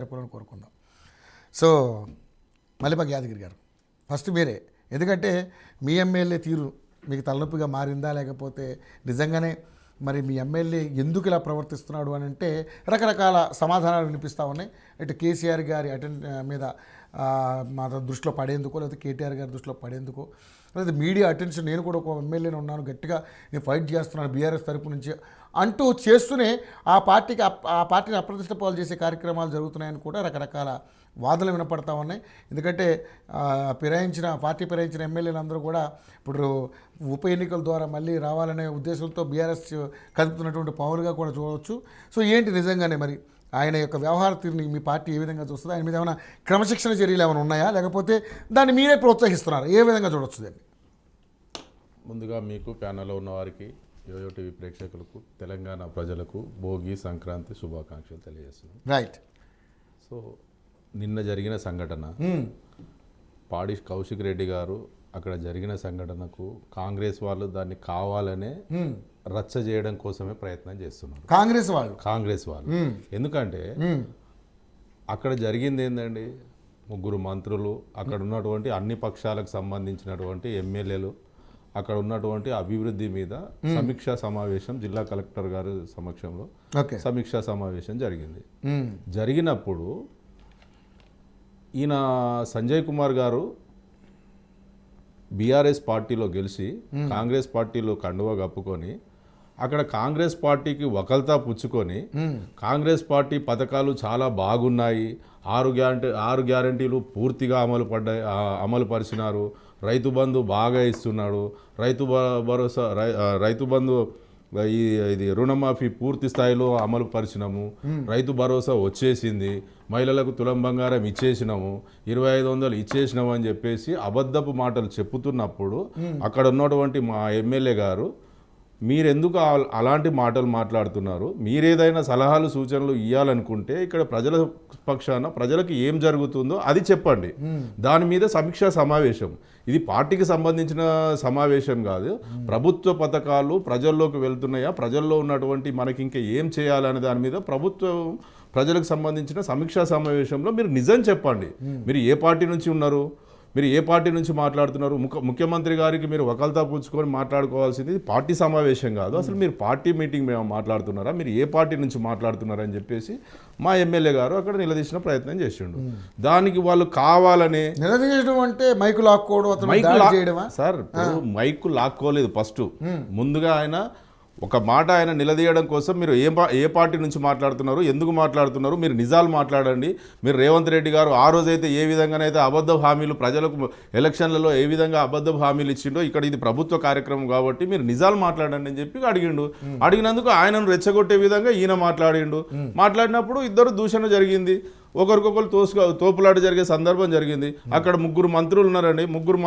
చెప్పాలని కోరుకుందాం. సో మల్లిపాక యాదగిరి గారు ఫస్ట్ మీరే, ఎందుకంటే మీ ఎమ్మెల్యే తీరు మీకు తలనొప్పిగా మారిందా, లేకపోతే నిజంగానే మరి మీ ఎమ్మెల్యే ఎందుకు ఇలా ప్రవర్తిస్తున్నాడు అని అంటే రకరకాల సమాధానాలు వినిపిస్తూ ఉన్నాయి. ఇటు కేసీఆర్ గారి మీద మా దృష్టిలో పడేందుకో, లేకపోతే కేటీఆర్ గారి దృష్టిలో పడేందుకో, లేదా మీడియా అటెన్షన్, నేను కూడా ఒక ఎమ్మెల్యేని ఉన్నాను, గట్టిగా నేను ఫైట్ చేస్తున్నాను బీఆర్ఎస్ తరపు నుంచి అంటూ చేస్తూనే ఆ పార్టీని అప్రతిష్ట పాలు చేసే కార్యక్రమాలు జరుగుతున్నాయని కూడా రకరకాల వాదనలు వినపడతా ఉన్నాయి. ఎందుకంటే పార్టీ ఫిరాయించిన ఎమ్మెల్యేలందరూ కూడా ఇప్పుడు ఉప ఎన్నికల ద్వారా మళ్ళీ రావాలనే ఉద్దేశంతో బీఆర్ఎస్ కదుపుతున్నటువంటి పావులుగా కూడా చూడవచ్చు. సో ఏంటి నిజంగానే మరి ఆయన యొక్క వ్యవహార తీరుని మీ పార్టీ ఏ విధంగా చూస్తుంది? ఆయన మీద ఏమైనా క్రమశిక్షణ చర్యలు ఏమైనా ఉన్నాయా, లేకపోతే దాన్ని మీరే ప్రోత్సహిస్తున్నారు? ఏ విధంగా చూడవచ్చు దాన్ని? ముందుగా మీకు ప్యానల్లో ఉన్న వారికి, యోయో టీవీ ప్రేక్షకులకు, తెలంగాణ ప్రజలకు భోగి సంక్రాంతి శుభాకాంక్షలు తెలియజేస్తున్నాం. రైట్. సో నిన్న జరిగిన సంఘటన, పాడి కౌశిక్ రెడ్డి గారు అక్కడ జరిగిన సంఘటనకు కాంగ్రెస్ వాళ్ళు దాన్ని కావాలనే రచ్చ చేయడం కోసమే ప్రయత్నం చేస్తున్నారు. కాంగ్రెస్ వాళ్ళు ఎందుకంటే అక్కడ జరిగింది ఏంటండి, ముగ్గురు మంత్రులు, అక్కడ ఉన్నటువంటి అన్ని పక్షాలకు సంబంధించినటువంటి ఎమ్మెల్యేలు, అక్కడ ఉన్నటువంటి అభివృద్ధి మీద సమీక్షా సమావేశం జిల్లా కలెక్టర్ గారి సమక్షంలో సమీక్షా సమావేశం జరిగింది. జరిగినప్పుడు ఈయన సంజయ్ కుమార్ గారు బీఆర్ఎస్ పార్టీలో గెలిచి కాంగ్రెస్ పార్టీలో కండువా కప్పుకొని అక్కడ కాంగ్రెస్ పార్టీకి వకల్తా పుచ్చుకొని కాంగ్రెస్ పార్టీ పథకాలు చాలా బాగున్నాయి, 6 గ్యారంటీలు పూర్తిగా అమలు పరిచినారు, రైతు బంధు బాగా ఇస్తున్నాడు, రైతు బంధు ఇది రుణమాఫీ పూర్తి స్థాయిలో అమలు పరిచినాము, రైతు భరోసా వచ్చేసింది, మహిళలకు తులం బంగారం ఇచ్చేసినాము, 2500 ఇచ్చేసినాము అని చెప్పేసి అబద్ధపు మాటలు చెప్పుతున్నప్పుడు అక్కడ ఉన్నటువంటి మా ఎమ్మెల్యే గారు, మీరెందుకు అలాంటి మాటలు మాట్లాడుతున్నారు, మీరేదైనా సలహాలు సూచనలు ఇవ్వాలనుకుంటే ఇక్కడ ప్రజల పక్షాన ప్రజలకు ఏం జరుగుతుందో అది చెప్పండి, దాని మీద సమీక్షా సమావేశం, ఇది పార్టీకి సంబంధించిన సమావేశం కాదు, ప్రభుత్వ పథకాలు ప్రజల్లోకి వెళ్తున్నాయా, ప్రజల్లో ఉన్నటువంటి మనకి ఇంకా ఏం చేయాలనే దాని మీద ప్రభుత్వం ప్రజలకు సంబంధించిన సమీక్షా సమావేశంలో మీరు నిజం చెప్పండి. మీరు ఏ పార్టీ నుంచి ఉన్నారు, మీరు ఏ పార్టీ నుంచి మాట్లాడుతున్నారు, ముఖ్యమంత్రి గారికి మీరు వకల్తా పుచ్చుకొని మాట్లాడుకోవాల్సింది పార్టీ సమావేశం కాదు, అసలు మీరు పార్టీ మీటింగ్ మేము మాట్లాడుతున్నారా, మీరు ఏ పార్టీ నుంచి మాట్లాడుతున్నారని చెప్పేసి మా ఎమ్మెల్యే గారు అక్కడ నిలదీసిన ప్రయత్నం చేసిండు. దానికి వాళ్ళు కావాలని నిలదీయడం అంటే మైకు లాక్కోవడం, సార్ మైకు లాక్కోలేదు. ఫస్ట్ ముందుగా ఆయన ఒక మాట ఆయన నిలదీయడం కోసం మీరు ఏ పార్టీ నుంచి మాట్లాడుతున్నారు, ఎందుకు మాట్లాడుతున్నారు, మీరు నిజాలు మాట్లాడండి. మీరు రేవంత్ రెడ్డి గారు ఆ రోజైతే ఏ విధంగానైతే అబద్ధ హామీలు ప్రజలకు ఎలక్షన్లలో ఏ విధంగా అబద్ధ హామీలు ఇచ్చిండో ఇక్కడ ఇది ప్రభుత్వ కార్యక్రమం కాబట్టి మీరు నిజాలు మాట్లాడండి అని చెప్పి అడిగిండు. అడిగినందుకు ఆయనను రెచ్చగొట్టే విధంగా ఈయన మాట్లాడినప్పుడు ఇద్దరు దూషణ జరిగింది, ఒకరికొకరు తోపులాట జరిగే సందర్భం జరిగింది. అక్కడ ముగ్గురు మంత్రులు ఉన్నారండి, ముగ్గురు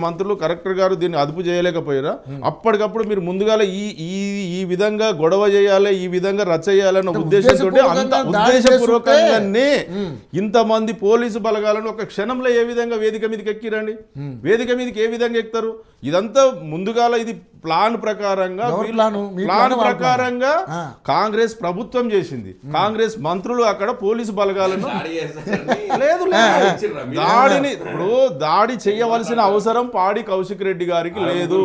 మంత్రులు కలెక్టర్ గారు దీన్ని అదుపు చేయలేకపోయారా, అప్పటికప్పుడు మీరు ముందుగా ఈ విధంగా గొడవ చేయాలి, ఈ విధంగా రచ్చ చేయాలన్న ఉద్దేశంతో ఉద్దేశపూర్వకంగానే ఇంతమంది పోలీసు బలగాలను ఒక క్షణంలో ఏ విధంగా వేదిక మీదకి ఎక్కిరండి, వేదిక మీదకి ఏ విధంగా ఎక్కుతారు, ఇదంతా ముందుగా ఇది ప్లాన్ ప్రకారంగా కాంగ్రెస్ ప్రభుత్వం చేసింది. కాంగ్రెస్ మంత్రులు అక్కడ పోలీసు బలగాలను దాడి చేయవలసిన అవసరం పాడి కౌశిక్ రెడ్డి గారికి లేదు.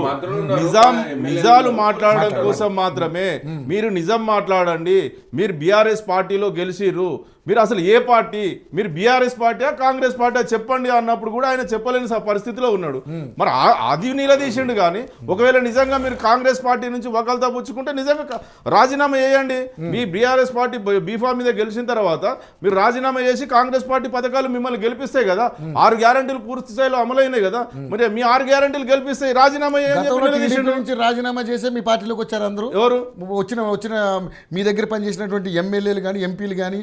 నిజాలు మాట్లాడడం కోసం మాత్రమే మీరు నిజం మాట్లాడండి. మీరు బీఆర్ఎస్ పార్టీలో గెలిచిర్రు, మీరు అసలు ఏ పార్టీ, మీరు బీఆర్ఎస్ పార్టీయా కాంగ్రెస్ పార్టీ చెప్పండి అన్నప్పుడు కూడా ఆయన చెప్పలేని పరిస్థితిలో ఉన్నాడు. మరి అది నిలదీసిండు. కానీ ఒకవేళ నిజంగా మీరు కాంగ్రెస్ పార్టీ నుంచి వకల్తా పుచ్చుకుంటే నిజంగా రాజీనామా చేయండి. మీ బీఆర్ఎస్ పార్టీ బీఫామ్ మీద గెలిచిన తర్వాత మీరు రాజీనామా చేసి కాంగ్రెస్ పార్టీ పథకాలు మిమ్మల్ని గెలిపిస్తాయి కదా, 6 గ్యారంటీలు పూర్తి స్థాయిలో అమలైనాయి కదా, మరి మీ 6 గ్యారంటీలు గెలిపిస్తాయి, రాజీనామా చేయండి. రాజీనామా చేసి మీ పార్టీలోకి వచ్చారు అందరూ. ఎవరు వచ్చిన మీ దగ్గర పనిచేసినటువంటి ఎమ్మెల్యేలు కానీ, ఎంపీలు కానీ,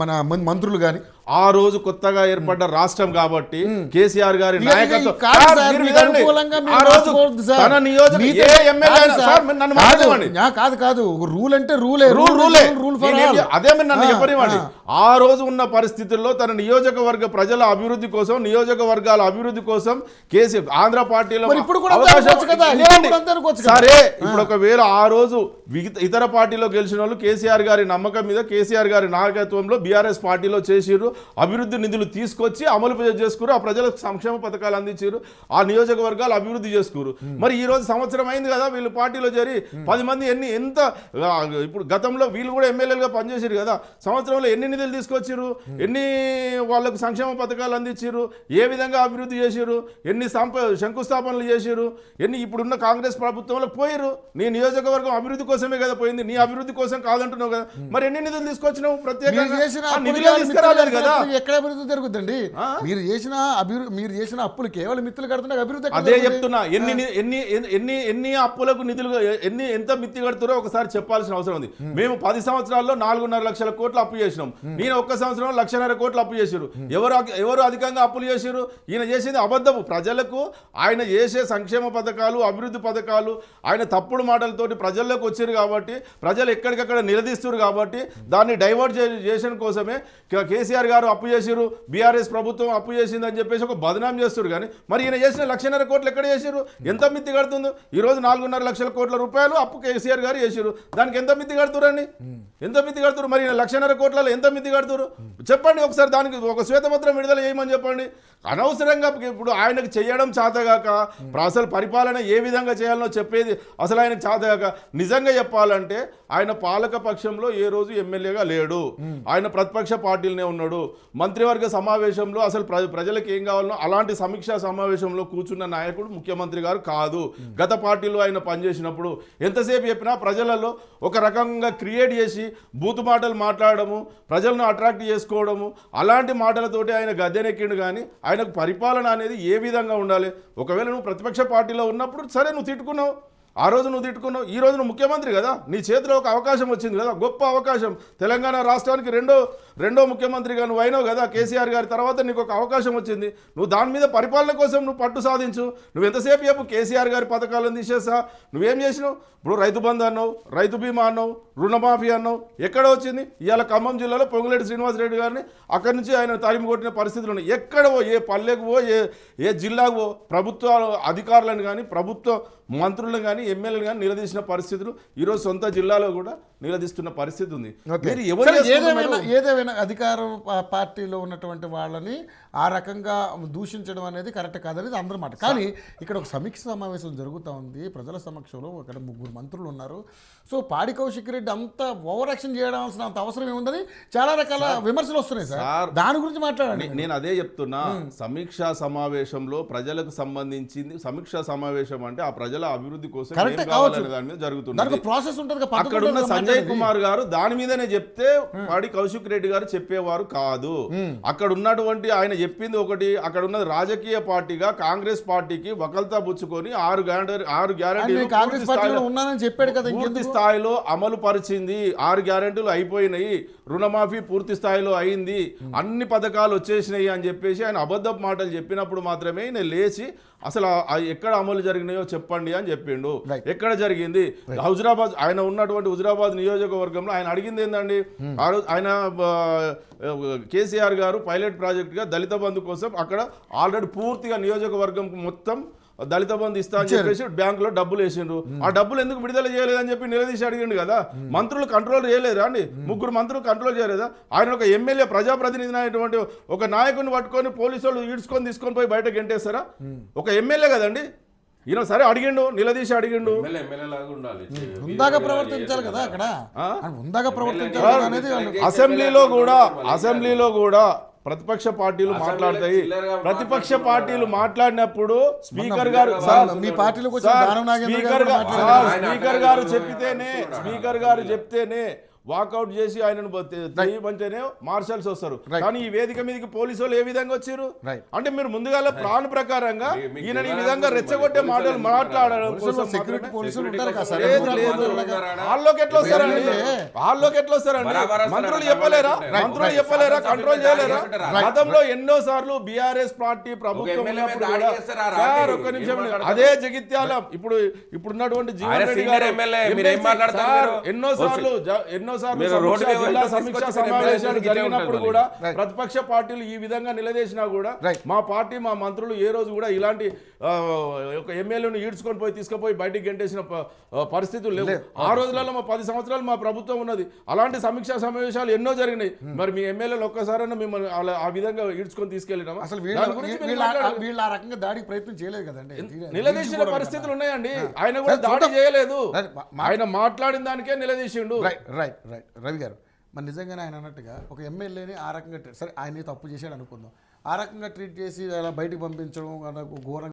మన మంత్రులు కానీ ఆ రోజు కొత్తగా ఏర్పడ్డ రాష్ట్రం కాబట్టి కేసీఆర్ గారి ఇక నాయకత్వం కాదు సార్, సార్, మీరు మీకు వినండి. అనుకూలంగా మీరు ఆ రోజు మార్చుకోవద్దు సార్. తన నియోజక మీతో- ఏ ఎమ్మెల్యే కాదు అయినా సార్, సార్, మీరు నన్ను కాదు, మాట్లాడనివ్వండి. కాదు రూల్ అంటే రూలే రూలే. Rule for all. అదే మీరు నన్ను చెప్పనివ్వండి. ఆ రోజు ఉన్న పరిస్థితుల్లో తన నియోజకవర్గ ప్రజల అభివృద్ధి కోసం, నియోజకవర్గాల అభివృద్ధి కోసం కేసీఆర్ ఆంధ్ర పార్టీలో మరి ఇప్పుడు కూడా అవకాశం- అనుకోవచ్చు కదా, లేదండి. ఇప్పుడు అంతా అనుకోవచ్చు కదా. సరే, ఇప్పుడు ఒకవేళ ఆ రోజు ఇతర పార్టీలో గెలిచిన వాళ్ళు కేసీఆర్ గారి నమ్మకం మీద కేసీఆర్ గారి నాయకత్వంలో బీఆర్ఎస్ పార్టీలో చేసిర్రు, అభివృద్ధి నిధులు తీసుకొచ్చి అమలు చేసుకురు, ఆ ప్రజలకు సంక్షేమ పథకాలు అందించారు, ఆ నియోజకవర్గాలు అభివృద్ధి చేసుకురు. మరి ఈ రోజు సంవత్సరం అయింది కదా వీళ్ళు పార్టీలో చేరి 10 మంది ఎంత ఇప్పుడు గతంలో వీళ్ళు కూడా ఎమ్మెల్యేలుగా పనిచేసారు కదా, సంవత్సరంలో ఎన్ని నిధులు తీసుకొచ్చారు, ఎన్ని వాళ్ళకు సంక్షేమ పథకాలు అందించారు, ఏ విధంగా అభివృద్ధి చేశారు, ఎన్ని శంకుస్థాపనలు చేశారు, ఎన్ని ఇప్పుడున్న కాంగ్రెస్ ప్రభుత్వంలో పోయారు. నీ నియోజకవర్గం అభివృద్ధి కోసమే కదా పోయింది, నీ అభివృద్ధి కోసం కాదంటున్నావు కదా, మరి ఎన్ని నిధులు తీసుకొచ్చినావు? మీరు ప్రత్యేకంగా చేసిన ఆ అప్పులు నిధులే కేవలం తీసుకురాలేదు మిత్రులు కదా. కడుతున్నారు, ఎక్కడ అభివృద్ధి జరుగుతుందండి? మీరు చేసిన అప్పులు కేవలం మిత్రులు కడుతున్నారు, అభివృద్ధి ఎక్కడ అదే జరుగుతుంది? చెప్తున్నా. ఎన్ని అప్పులకు నిధులు ఎంత మిత్తి కడుతారో ఒకసారి చెప్పాల్సిన అవసరం ఉంది. మేము 10 సంవత్సరాల్లో 4.5 లక్షల కోట్లు అప్పు చేసినాం. నేను ఒక్క సంవత్సరంలో 1.5 కోట్లు అప్పు చేశారు. ఎవరు అధికంగా అప్పులు చేశారు? ఈయన చేసేది అబద్ధము. ప్రజలకు ఆయన చేసే సంక్షేమ పథకాలు, అభివృద్ధి పథకాలు ఆయన తప్పుడు మాటలతోటి ప్రజల్లోకి వచ్చారు కాబట్టి, ప్రజలు ఎక్కడికక్కడ నిలదీస్తున్నారు కాబట్టి, దాన్ని డైవర్ట్ చేసిన కోసమే కేసీఆర్ గారు అప్పు చేశారు, బీఆర్ఎస్ ప్రభుత్వం అప్పు చేసిందని చెప్పేసి ఒక బదనాం చేస్తారు. కానీ మరి ఈయన చేసిన 1.5 కోట్లు ఎక్కడ చేశారు? ఎంత మిత్తి కడుతుందో? ఈ రోజు 4.5 లక్షల కోట్ల రూపాయలు అప్పు కేసీఆర్ గారు చేశారు. దానికి ఎంత మిత్తి కడుతురండి? ఎంత మిత్తి కడుతురు? మరి 1.5 కోట్లలో ఎంత మిత్తి కడుతురు చెప్పండి ఒకసారి. దానికి ఒక శ్వేతపత్రం విడుదల చేయమని చెప్పండి. అనవసరంగా ఇప్పుడు ఆయనకు చేయడం చేతగాక, అసలు పరిపాలన ఏ విధంగా చేయాలనో చెప్పేది అసలు ఆయనకు చేతగాక, నిజంగా చెప్పాలంటే ఆయన పాలక పక్షంలో ఏ రోజు ఎమ్మెల్యేగా లేడు, ఆయన ప్రతిపక్ష పార్టీలనే ఉన్నాడు. మంత్రివర్గ సమావేశంలో అసలు ప్రజలకు ఏం కావాలనో అలాంటి సమీక్షా సమావేశంలో కూర్చున్న నాయకుడు ముఖ్యమంత్రి గారు కాదు. గత పార్టీలో ఆయన పనిచేసినప్పుడు ఎంతసేపు చెప్పినా ప్రజలలో ఒక రకంగా క్రియేట్ చేసి బూతు మాటలు మాట్లాడము, ప్రజలను అట్రాక్ట్ చేసుకోవడము, అలాంటి మాటలతోటి ఆయన గద్దెనెక్కిండు. కానీ ఆయనకు పరిపాలన అనేది ఏ విధంగా ఉండాలి? ఒకవేళ నువ్వు ప్రతిపక్ష పార్టీలో ఉన్నప్పుడు సరే, నువ్వు తిట్టుకున్నావు, ఆ రోజు నువ్వు తిట్టుకున్నావు, ఈ రోజు నువ్వు ముఖ్యమంత్రి కదా, నీ చేతిలో ఒక అవకాశం వచ్చింది కదా, గొప్ప అవకాశం. తెలంగాణ రాష్ట్రానికి రెండో ముఖ్యమంత్రిగా నువ్వు అయినావు కదా, కేసీఆర్ గారి తర్వాత నీకు ఒక అవకాశం వచ్చింది. నువ్వు దాని మీద పరిపాలన కోసం నువ్వు పట్టు సాధించు. నువ్వు ఎంతసేపు చెప్పు కేసీఆర్ గారి పథకాలను తీసేసా, నువ్వేం చేసినావు? ఇప్పుడు రైతు బంధు అన్నావు, రైతు బీమా అన్నావు, రుణమాఫీ అన్నావు, ఎక్కడ వచ్చింది? ఇవాళ ఖమ్మం జిల్లాలో పొంగులేటి శ్రీనివాసరెడ్డి గారిని అక్కడి నుంచి ఆయన తరిమి కొట్టిన పరిస్థితులు ఉన్నాయి. ఎక్కడవో, ఏ పల్లెకు పో, ఏ జిల్లాకు పో, ప్రభుత్వ అధికారులను కానీ, ప్రభుత్వ మంత్రులను కానీ, ఎమ్మెల్యేలు కానీ నిలదీసిన పరిస్థితులు ఈరోజు సొంత జిల్లాలో కూడా నిలదీస్తున్న పరిస్థితి ఉంది. మీరు ఏదేమైనా అధికార పార్టీలో ఉన్నటువంటి వాళ్ళని ఆ రకంగా దూషించడం అనేది కరెక్ట్ కాదనేది అందరి మాట. కానీ ఇక్కడ ఒక సమీక్ష సమావేశం జరుగుతూ ఉంది ప్రజల సమక్షంలో. అక్కడ 3 మంత్రులు ఉన్నారు. సో పాడి కౌశిక్ రెడ్డి అంత ఓవర్ యాక్షన్ చేయడాల్సిన అంత అవసరం ఏముందని చాలా రకాల విమర్శలు వస్తున్నాయి సార్. దాని గురించి మాట్లాడండి. నేను అదే చెప్తున్నా. సమీక్షా సమావేశంలో ప్రజలకు సంబంధించింది సమీక్షా సమావేశం అంటే ఆ ప్రజల అభివృద్ధి కోసం దాని మీద జరుగుతుంది. ప్రాసెస్ ఉంటుంది. అక్కడ ఉన్న సంజయ్ కుమార్ గారు దాని మీదనే చెప్తే పాడి కౌశిక్ రెడ్డి గారు చెప్పేవారు కాదు. అక్కడ ఉన్నటువంటి ఆయన చెప్పింది ఒకటి, అక్కడ ఉన్నది రాజకీయ పార్టీగా కాంగ్రెస్ పార్టీకి వకల్తా పుచ్చుకొని 6 గ్యారెంటీలు కాంగ్రెస్ పార్టీలో ఉన్నానని చెప్పాడు కదా, పూర్తి స్థాయిలో అమలు పరిచింది. 6 గ్యారెంటీలు అయిపోయినాయి, రుణమాఫీ పూర్తి స్థాయిలో అయింది, అన్ని పథకాలు వచ్చేసినాయి అని చెప్పేసి ఆయన అబద్ధపు మాటలు చెప్పినప్పుడు మాత్రమే నేను లేచి అసలు ఎక్కడ అమలు జరిగినాయో చెప్పండి అని చెప్పిండు. ఎక్కడ జరిగింది? హుజురాబాద్, ఆయన ఉన్నటువంటి హుజురాబాద్ నియోజకవర్గంలో ఆయన అడిగింది ఏందండి? ఆ రోజు ఆయన కేసీఆర్ గారు పైలట్ ప్రాజెక్ట్గా దళిత బంధు కోసం అక్కడ ఆల్రెడీ పూర్తిగా నియోజకవర్గం మొత్తం దళిత బంధు ఇస్తా అని చెప్పేసి బ్యాంకులో డబ్బులు వేసిండ్రు. ఆ డబ్బులు ఎందుకు విడుదల చేయలేదని చెప్పి నిలదీసి అడిగిండు కదా. మంత్రులు కంట్రోల్ చేయలేదా అండి? 3 మంత్రులు కంట్రోల్ చేయలేదా? ఆయన ఒక ఎమ్మెల్యే ప్రజాప్రతినిధి అయినటువంటి ఒక నాయకుని పట్టుకొని పోలీసు వాళ్ళు తీసుకొని పోయి బయటకు గెంటేస్తారా? ఒక ఎమ్మెల్యే కదండి ఈయన. సరే అడిగిండు, నిలదీసి అడిగిండు. హుందాగా ప్రవర్తించాలి కదా అక్కడ, హుందాగా ప్రవర్తించాలి అనేది. అసెంబ్లీలో కూడా ప్రతిపక్ష పార్టీలు మాట్లాడతాయి. ప్రతిపక్ష పార్టీలు మాట్లాడినప్పుడు స్పీకర్ గారు స్పీకర్ గారు చెప్తేనే వాకౌట్ చేసి ఆయనను తీయమంటేనే మార్షల్స్ వస్తారు. కానీ ఈ వేదిక మీదకి పోలీసు వాళ్ళు ఏ విధంగా వచ్చారు అంటే మీరు ముందుగా ప్లాన్ ప్రకారంగా ఈయన ఈ విధంగా రెచ్చగొట్టే మాటలు మాట్లాడడం కోసం సెక్యూరిటీ పోలీసులు ఉంటారు కదా సార్. వాళ్ళలోకి ఎట్లా వస్తారండి? వాళ్ళలోకి ఎట్లా వస్తారండి? మంత్రులు చెప్పలేరా? మంత్రులు చెప్పలేరా? కంట్రోల్ చేయలేరా? గతంలో ఎన్నో సార్లు బీఆర్ఎస్ పార్టీ ప్రభుత్వం ఉన్నప్పుడు కూడా సార్ ఒక్క నిమిషం అదే జగిత్యాల ఇప్పుడున్నటువంటి జీవన్ రెడ్డి గారు ఎన్నో సార్లు జిల్లా సమీక్షా సమావేశాలు జరిగినప్పుడు కూడా ప్రతిపక్ష పార్టీలు ఈ విధంగా నిలదీసినా కూడా మా పార్టీ మా మంత్రులు ఏ రోజు కూడా ఇలాంటి ఒక ఎమ్మెల్యేను ఈడ్చుకొని పోయి తీసుకుపోయి బయటికి గెంటేసిన పరిస్థితులు లేవు. ఆ రోజులలో మా 10 సంవత్సరాలు మా ప్రభుత్వం ఉన్నది. అలాంటి సమీక్షా సమావేశాలు ఎన్నో జరిగినాయి. మరి మీ ఎమ్మెల్యేలు ఒక్కసారైనా మిమ్మల్ని ఆ విధంగా ఈడ్చుకొని తీసుకెళ్ళినామా? అసలు వీళ్ళు ఆ రకంగా దాడికి ప్రయత్నం చేయలేదు కదండి. నిలదీసిన పరిస్థితులు ఉన్నాయండి. ఆయన కూడా దాడి చేయలేదు. ఆయన మాట్లాడిన దానికే నిలదీసిండు. రైట్ రవి గారు, మరి నిజంగానే ఆయన అన్నట్టుగా ఒక ఎమ్మెల్యేని ఆ రకంగా సరే ఆయన తప్పు చేశాడు అనుకుందాం, ఆ రకంగా ట్రీట్ చేసి అలా బయటికి పంపించడం ఘోరంగా